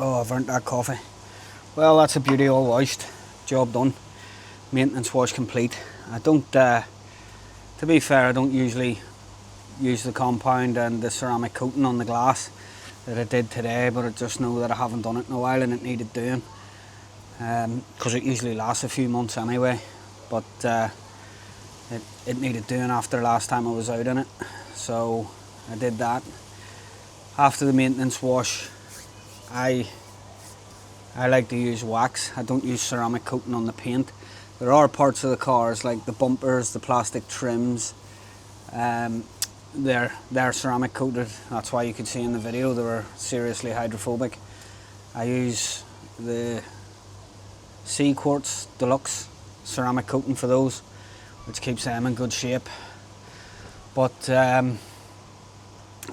Oh, I've earned that coffee. Well, that's a beauty, all washed. Job done. Maintenance wash complete. I don't, to be fair, I don't usually use the compound and the ceramic coating on the glass that I did today, but I just know that I haven't done it in a while and it needed doing. Because it usually lasts a few months anyway, but it needed doing after last time I was out in it, so I did that. After the maintenance wash, I like to use wax. I don't use ceramic coating on the paint. There are parts of the cars, like the bumpers, the plastic trims, they're ceramic coated. That's why you could see in the video they were seriously hydrophobic. I use the C Quartz Deluxe ceramic coating for those, which keeps them in good shape. But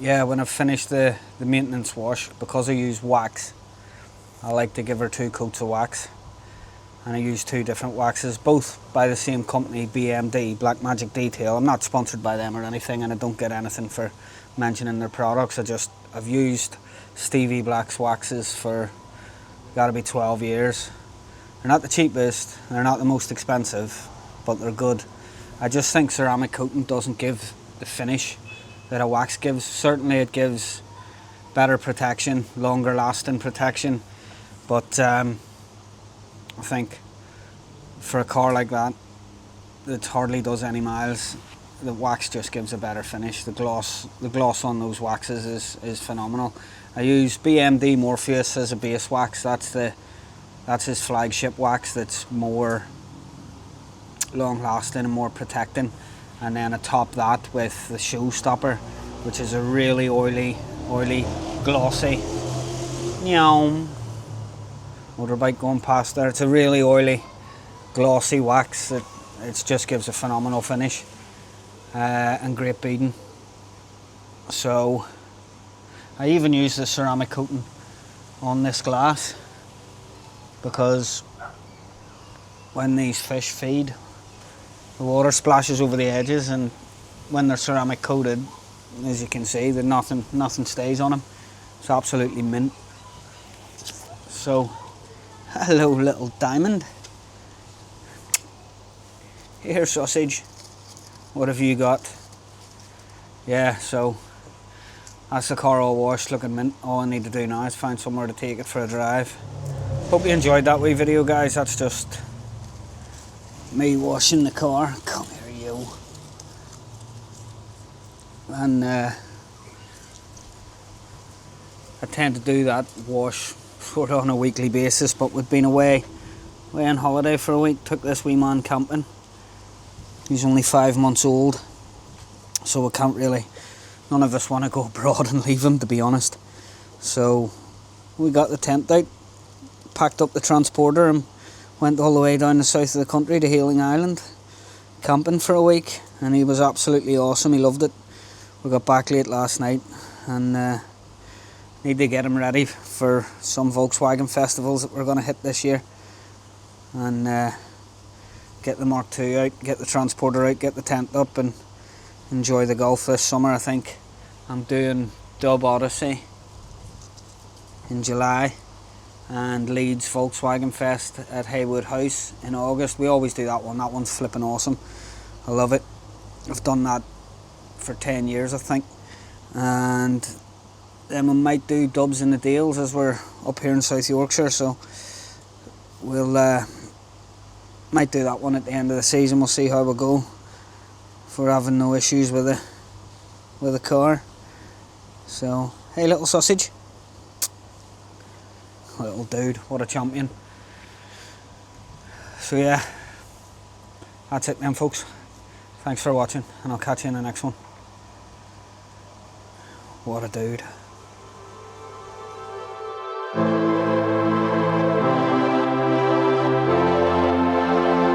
yeah, when I've finished the maintenance wash, because I use wax, I like to give her 2 coats of wax, and I use 2 different waxes, both by the same company, BMD, Black Magic Detail. I'm not sponsored by them or anything, and I don't get anything for mentioning their products. I've used Stevie Black's waxes for gotta be 12 years. They're not the cheapest, they're not the most expensive, but they're good. I just think ceramic coating doesn't give the finish that a wax gives. Certainly it gives better protection, longer lasting protection, but I think for a car like that hardly does any miles, the wax just gives a better finish. The gloss on those waxes is phenomenal. I use BMD Morpheus as a base wax. That's his flagship wax, that's more long lasting and more protecting. And then I top that with the Showstopper, which is a really oily, glossy, motorbike going past there. It's a really oily, glossy wax that it just gives a phenomenal finish and great beading. So I even use the ceramic coating on this glass, because when these fish feed, the water splashes over the edges, and when they're ceramic coated, as you can see, that nothing stays on them. It's absolutely mint. So, hello little diamond. Here, sausage. What have you got? Yeah, so that's the car all washed, looking mint. All I need to do now is find somewhere to take it for a drive. Hope you enjoyed that wee video, guys. That's just me washing the car. Come here, you. And I tend to do that wash sort of on a weekly basis, but we've been away on holiday for a week. Took this wee man camping. He's only 5 months old, so we can't really, none of us want to go abroad and leave him, to be honest. So we got the tent out, packed up the transporter, and went all the way down the south of the country to Healing Island, camping for a week, and he was absolutely awesome. He loved it. We got back late last night, and need to get him ready for some Volkswagen festivals that we're going to hit this year, and get the Mark II out, get the transporter out, get the tent up, and enjoy the golf this summer. I think I'm doing Dub Odyssey in July, and Leeds Volkswagen Fest at Haywood House in August. We always do that one. That one's flipping awesome. I love it. I've done that for 10 years, I think. And then we might do Dubs in the Dales as we're up here in South Yorkshire, so we'll might do that one at the end of the season. We'll see how we go, if we're having no issues with the car. So, hey little sausage. Little dude, what a champion. So yeah, that's it then, folks. Thanks for watching, and I'll catch you in the next one. What a dude.